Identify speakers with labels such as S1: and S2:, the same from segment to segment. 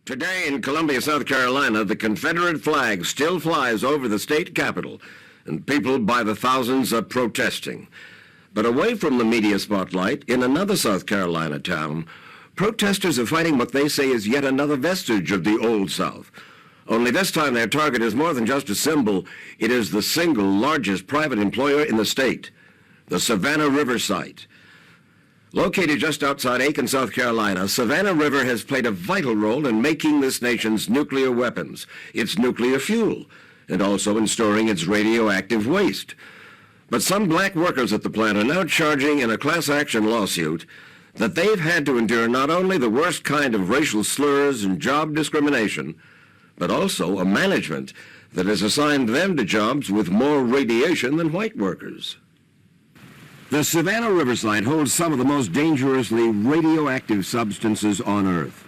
S1: Today in Columbia, South Carolina, the Confederate flag still flies over the state capitol, and people by the thousands are protesting. But away from the media spotlight, in another South Carolina town, protesters are fighting what they say is yet another vestige of the Old South. Only this time their target is more than just a symbol. It is the single largest private employer in the state, the Savannah River Site. Located just outside Aiken, South Carolina, Savannah River has played a vital role in making this nation's nuclear weapons, its nuclear fuel, and also in storing its radioactive waste. But some black workers at the plant are now charging in a class action lawsuit that they've had to endure not only the worst kind of racial slurs and job discrimination, but also a management that has assigned them to jobs with more radiation than white workers. The Savannah River Site holds some of the most dangerously radioactive substances on Earth.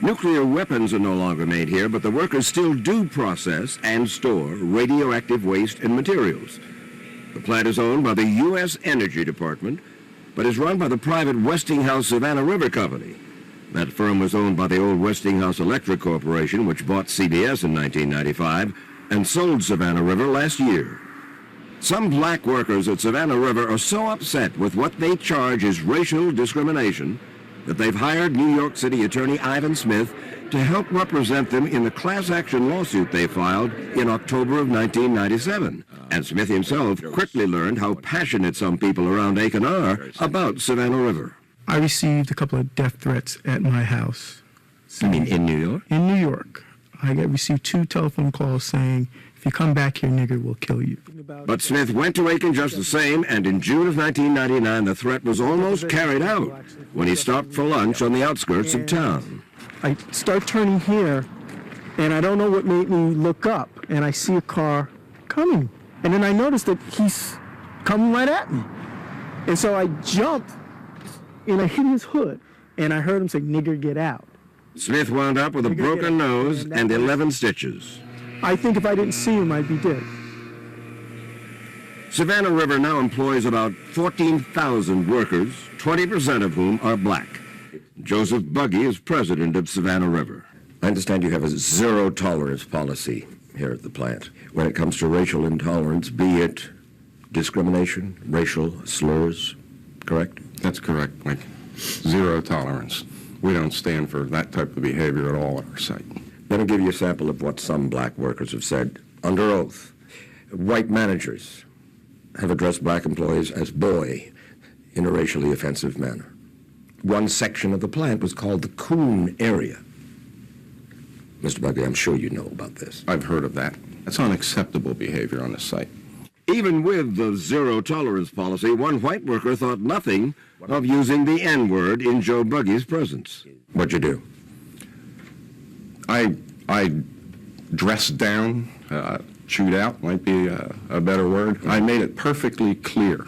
S1: Nuclear weapons are no longer made here, but the workers still do process and store radioactive waste and materials. The plant is owned by the U.S. Energy Department, but is run by the private Westinghouse Savannah River Company. That firm was owned by the old Westinghouse Electric Corporation, which bought CBS in 1995 and sold Savannah River last year. Some black workers at Savannah River are so upset with what they charge as racial discrimination that they've hired New York City Attorney Ivan Smith to help represent them in the class action lawsuit they filed in October of 1997. And Smith himself quickly learned how passionate some people around Aiken are about Savannah River.
S2: I received a couple of death threats at my house.
S1: You mean in New York?
S2: In New York. I received 2 telephone calls saying, "If you come back here, nigger, we'll kill you."
S1: But Smith went to Aiken just the same, and in June of 1999, the threat was almost carried out when he stopped for lunch on the outskirts of town.
S2: I start turning here, and I don't know what made me look up, and I see a car coming. And then I noticed that he's coming right at me. And so I jumped, and I hit his hood, and I heard him say, "Nigger, get out."
S1: Smith wound up with a broken nose and 11 stitches.
S2: I think if I didn't see him, I'd be dead.
S1: Savannah River now employs about 14,000 workers, 20% of whom are black. Joseph Buggy is president of Savannah River. I understand you have a zero-tolerance policy here at the plant when it comes to racial intolerance, be it discrimination, racial slurs, correct?
S3: That's correct, Mike. Zero tolerance. We don't stand for that type of behavior at all at our site.
S1: Let me give you a sample of what some black workers have said under oath. White managers have addressed black employees as boy in a racially offensive manner. One section of the plant was called the Coon area. Mr. Buckley, I'm sure you know about this.
S3: I've heard of that. That's unacceptable behavior on the site.
S1: Even with the zero-tolerance policy, one white worker thought nothing of using the N-word in Joe Buggy's presence. What'd you do?
S3: I dressed down, chewed out might be a better word. I made it perfectly clear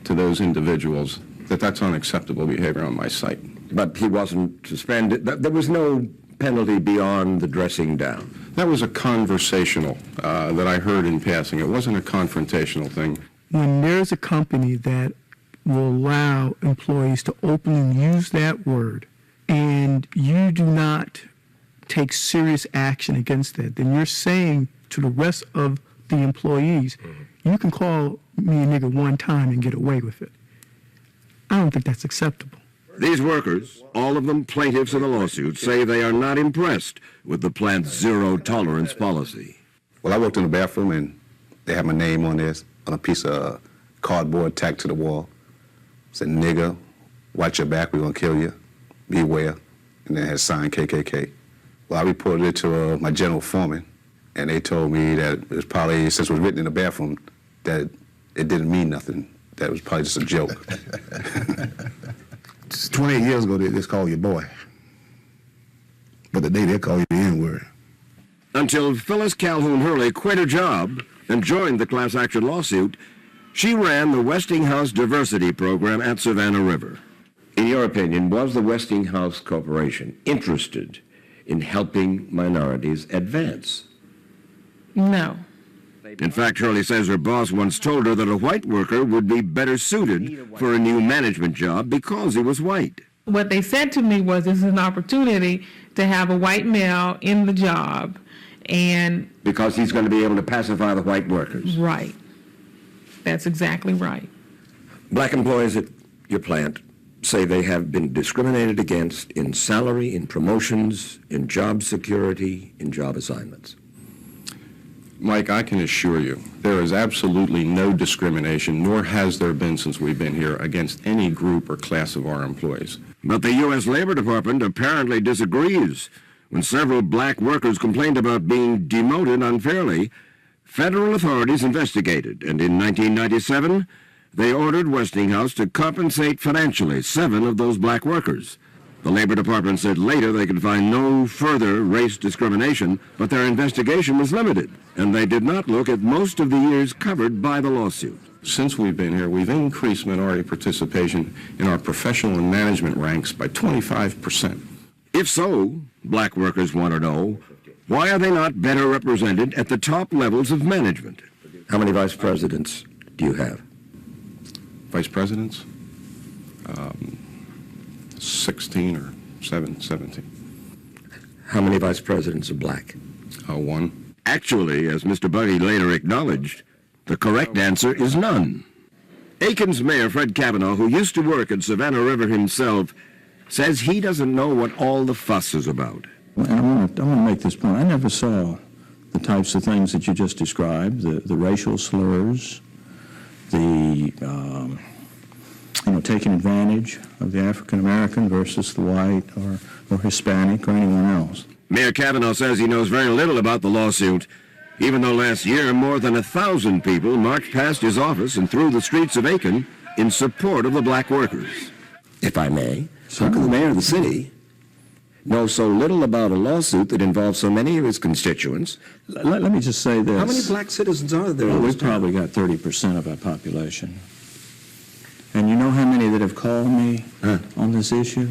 S3: to those individuals that that's unacceptable behavior on my site.
S1: But he wasn't suspended. There was no penalty beyond the dressing down.
S3: That was a conversational that I heard in passing. It wasn't a confrontational thing.
S2: When there's a company that will allow employees to openly use that word, and you do not take serious action against that, then you're saying to the rest of the employees, you can call me a nigger one time and get away with it. I don't think that's acceptable.
S1: These workers, all of them plaintiffs in the lawsuit, say they are not impressed with the plant's zero-tolerance policy.
S4: Well, I worked in the bathroom, and they had my name on this, on a piece of cardboard tacked to the wall. It said, "Nigger, watch your back, we're gonna kill you. Beware." And then it had signed KKK. Well, I reported it to my general foreman, and they told me that it was probably, since it was written in the bathroom, that it didn't mean nothing. That it was probably just a joke.
S5: 28 years ago, they just called you boy. But today, they call you the N-word.
S1: Until Phyllis Calhoun Hurley quit her job and joined the class action lawsuit, she ran the Westinghouse Diversity Program at Savannah River. In your opinion, was the Westinghouse Corporation interested in helping minorities advance?
S6: No.
S1: In fact, Hurley says her boss once told her that a white worker would be better suited for a new management job because he was white.
S6: What they said to me was, this is an opportunity to have a white male in the job, and
S1: Because he's going to be able to pacify the white workers.
S6: right. That's exactly right.
S1: Black employees at your plant say they have been discriminated against in salary, in promotions, in job security, in job assignments.
S3: Mike, I can assure you, there is absolutely no discrimination, nor has there been since we've been here, against any group or class of our employees.
S1: But the U.S. Labor Department apparently disagrees. When several black workers complained about being demoted unfairly, federal authorities investigated, and in 1997, they ordered Westinghouse to compensate financially 7 of those black workers. The Labor Department said later they could find no further race discrimination, but their investigation was limited, and they did not look at most of the years covered by the lawsuit.
S3: Since we've been here, we've increased minority participation in our professional and management ranks by 25%.
S1: If so, black workers want to know, why are they not better represented at the top levels of management? How many vice presidents do you have?
S3: Vice presidents? 16 or 17.
S1: How many vice presidents are black?
S3: 1.
S1: Actually, as Mr. Buggy later acknowledged, the correct answer is none. Aiken's mayor, Fred Kavanaugh, who used to work at Savannah River himself, says he doesn't know what all the fuss is about.
S7: And I want to make this point. I never saw the types of things that you just described, the racial slurs, the taking advantage of the African American versus the white or Hispanic or anyone else.
S1: Mayor Kavanaugh says he knows very little about the lawsuit, even though last year more than 1,000 people marched past his office and through the streets of Aiken in support of the black workers. If I may, how can the mayor of the city know so little about a lawsuit that involves so many of his constituents?
S7: Let me just say this.
S1: How many black citizens are there?
S7: Well, we've probably got 30% of our population. And you know how many that have called me on this issue?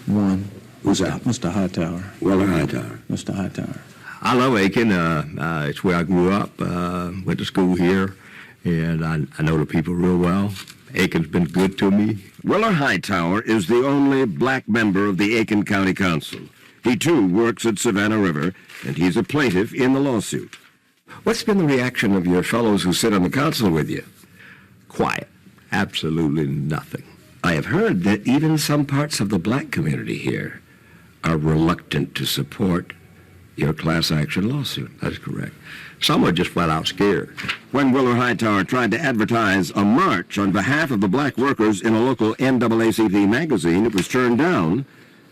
S7: One.
S1: Who's that?
S7: Mr. Hightower.
S1: Weller Hightower.
S7: Mr. Hightower.
S8: I love Aiken. It's where I grew up, went to school here, and I know the people real well. Aiken's been good to me.
S1: Weller Hightower is the only black member of the Aiken County Council. He, too, works at Savannah River, and he's a plaintiff in the lawsuit. What's been the reaction of your fellows who sit on the council with you?
S8: Quiet. Absolutely nothing.
S1: I have heard that even some parts of the black community here are reluctant to support your class action lawsuit.
S8: That's correct. Some are just flat out scared.
S1: When Weller Hightower tried to advertise a march on behalf of the black workers in a local NAACP magazine, it was turned down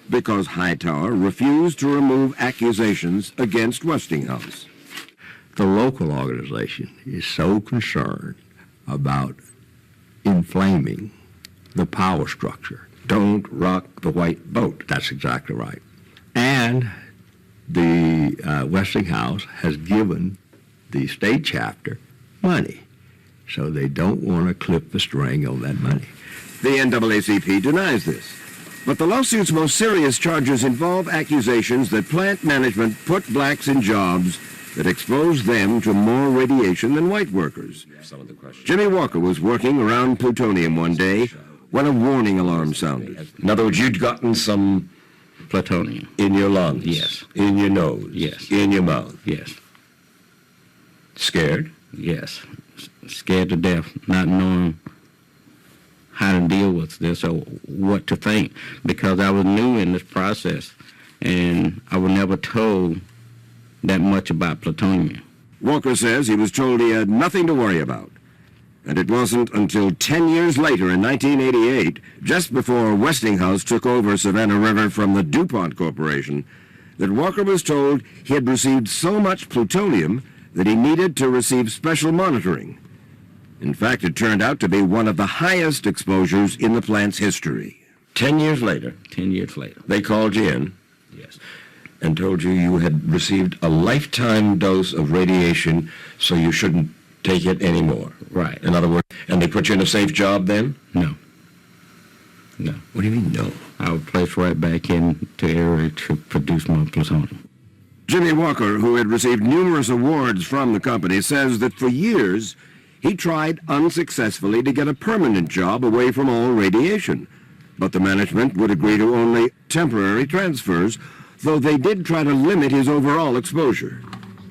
S1: because Hightower refused to remove accusations against Westinghouse.
S8: The local organization is so concerned about inflaming the power structure.
S1: Don't rock the white boat.
S8: That's exactly right. And the Westinghouse has given the state chapter money, so they don't want to clip the string on that money.
S1: The NAACP denies this. But the lawsuit's most serious charges involve accusations that plant management put blacks in jobs that expose them to more radiation than white workers. Jimmy Walker was working around plutonium one day when a warning alarm sounded. In other words, you'd gotten some
S9: plutonium.
S1: in your lungs.
S9: Yes.
S1: In your nose.
S9: Yes.
S1: In your mouth.
S9: Yes.
S1: Scared?
S9: Yes. Scared to death, not knowing how to deal with this or what to think, because I was new in this process and I was never told that much about plutonium.
S1: Walker says he was told he had nothing to worry about. And it wasn't until 10 years later in 1988, just before Westinghouse took over Savannah River from the DuPont Corporation, that Walker was told he had received so much plutonium that he needed to receive special monitoring. In fact, it turned out to be one of the highest exposures in the plant's history. 10 years later,
S9: 10 years later.
S1: they called you in
S9: Yes.
S1: and told you you had received a lifetime dose of radiation, so you shouldn't take it anymore.
S9: Right.
S1: In other words, and they put you in a safe job then?
S9: No. No.
S1: What do you mean, no?
S9: I was placed right back into area to produce my plutonium.
S1: Jimmy Walker, who had received numerous awards from the company, says that for years, he tried unsuccessfully to get a permanent job away from all radiation. But the management would agree to only temporary transfers, though they did try to limit his overall exposure.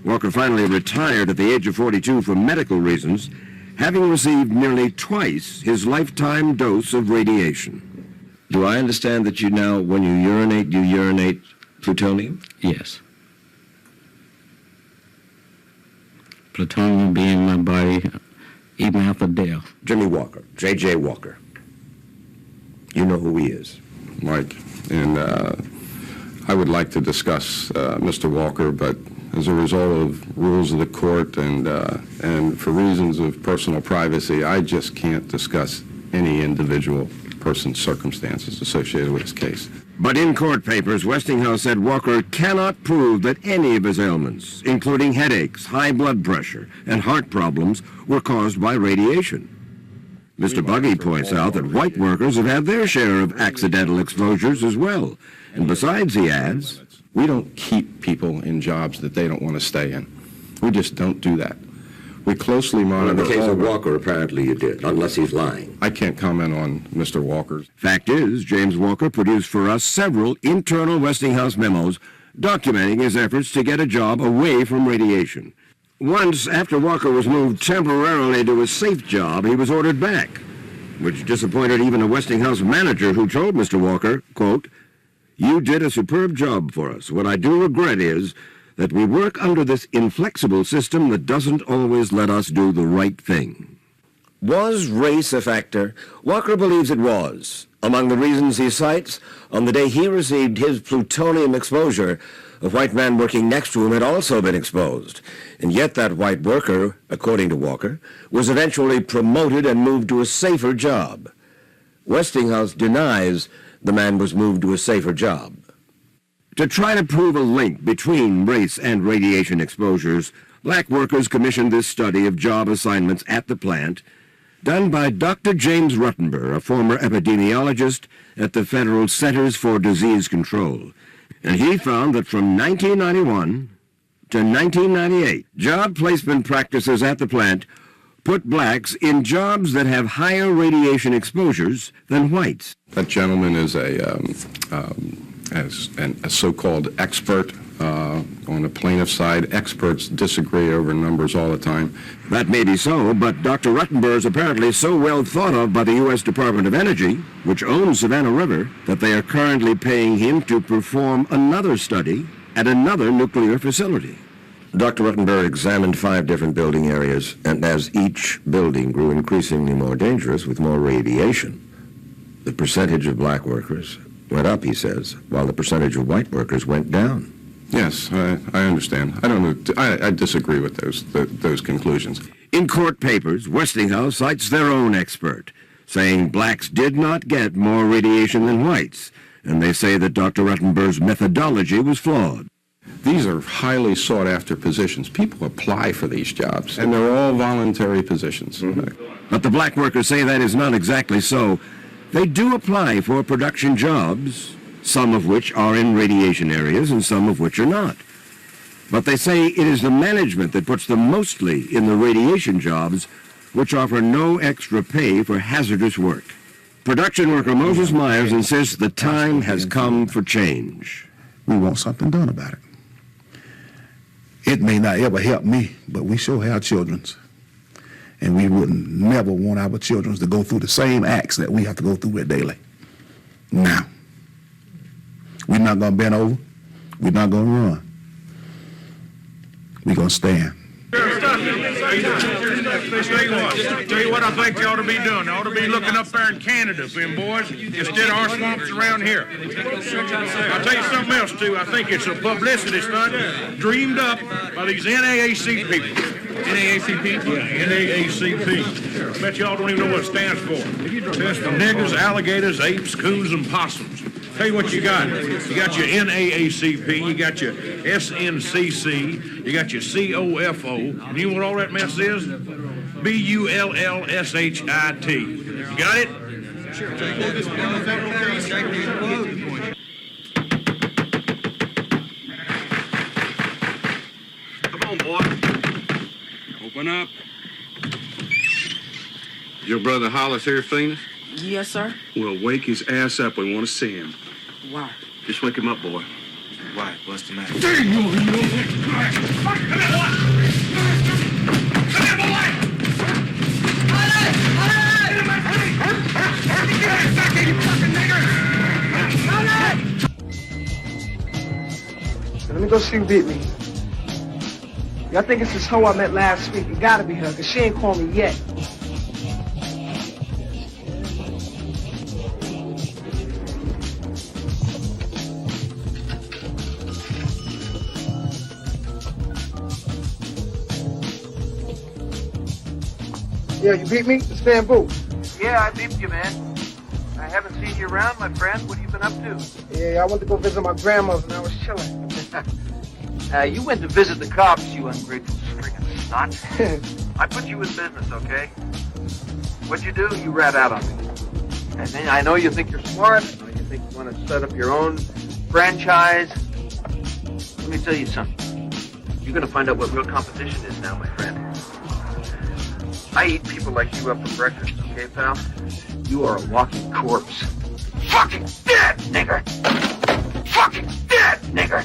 S1: Walker finally retired at the age of 42 for medical reasons, having received nearly twice his lifetime dose of radiation. Do I understand that you now, when you urinate plutonium?
S9: Yes. Plutonium will be in my body even after death.
S1: Jimmy Walker, J.J. Walker. You know who he is.
S3: Mike, and I would like to discuss Mr. Walker, but as a result of rules of the court and for reasons of personal privacy, I just can't discuss any individual person's circumstances associated with his case.
S1: But in court papers, Westinghouse said Walker cannot prove that any of his ailments, including headaches, high blood pressure, and heart problems, were caused by radiation. Mr. Buggy points out that white workers have had their share of accidental exposures as well. And besides, he adds,
S3: we don't keep people in jobs that they don't want to stay in. We just don't do that. We closely monitor.
S1: In the case
S3: all
S1: of Walker, apparently you did, unless he's lying.
S3: I can't comment on Mr. Walker's.
S1: Fact is, James Walker produced for us several internal Westinghouse memos documenting his efforts to get a job away from radiation. Once, after Walker was moved temporarily to a safe job, he was ordered back, which disappointed even a Westinghouse manager who told Mr. Walker, quote, "You did a superb job for us. What I do regret is that we work under this inflexible system that doesn't always let us do the right thing." Was race a factor? Walker believes it was. Among the reasons he cites, on the day he received his plutonium exposure, a white man working next to him had also been exposed. And yet that white worker, according to Walker, was eventually promoted and moved to a safer job. Westinghouse denies the man was moved to a safer job. To try to prove a link between race and radiation exposures, black workers commissioned this study of job assignments at the plant, done by Dr. James Ruttenber, a former epidemiologist at the Federal Centers for Disease Control. And he found that from 1991 to 1998, job placement practices at the plant put blacks in jobs that have higher radiation exposures than whites.
S3: That gentleman is a so-called expert on the plaintiff's side. Experts disagree over numbers all the time.
S1: That may be so, but Dr. Ruttenber is apparently so well thought of by the U.S. Department of Energy, which owns Savannah River, that they are currently paying him to perform another study at another nuclear facility. Dr. Ruttenber examined 5 different building areas, and as each building grew increasingly more dangerous with more radiation, the percentage of black workers went up, he says, while the percentage of white workers went down.
S3: Yes, I understand. I don't know. I disagree with those conclusions.
S1: In court papers, Westinghouse cites their own expert, saying blacks did not get more radiation than whites, and they say that Dr. Ruttenber's methodology was flawed.
S3: These are highly sought-after positions. People apply for these jobs, and they're all voluntary positions.
S1: But the black workers say that is not exactly so. They do apply for production jobs, some of which are in radiation areas and some of which are not. But they say it is the management that puts them mostly in the radiation jobs, which offer no extra pay for hazardous work. Production worker Moses Myers insists the time has come for change.
S5: We want something done about it. It may not ever help me, but we sure have children's. And we wouldn't never want our children to go through the same acts that we have to go through with daily. Now, we're not going to bend over. We're not going to run. We're going to stand.
S10: Tell you what I think you ought to be doing. You ought to be looking up there in Canada, them boys, instead of our swamps around here. I'll tell you something else, too. I think it's a publicity stunt dreamed up by these NAAC people. NAACP? Yeah, NAACP. I bet y'all don't even know what it stands for. Test for niggers, alligators, apes, coons, and possums. Tell you what you got. You got your NAACP, you got your SNCC, you got your COFO, and you know what all that mess is? BULLSHIT. You got it? Sure. Come on, boy. Open up.
S11: Your brother Hollis here seen us? Yes, sir.
S10: Well, wake his ass up. We want to see him.
S11: Why?
S10: Just wake him up, boy.
S11: Why? What's the matter?
S12: Let me go see who beat me. Y'all think it's this hoe I met last week? It gotta be her, because she ain't called me yet. Yeah, you beat me? It's Bamboo.
S13: Yeah, I beeped you, man. I haven't seen you around, my friend. What have you been up to?
S12: Yeah, I went to go visit my grandmother and I was chilling.
S13: You went to visit the cops, you ungrateful string of snot. I put you in business, okay? What'd you do? You rat out on me. And then I know you think you're smart. I know you think you want to set up your own franchise. Let me tell you something. You're going to find out what real competition is now, my friend. I eat people like you up for breakfast, okay, pal? You are a walking corpse. Fucking dead, nigger! Fucking dead, nigger!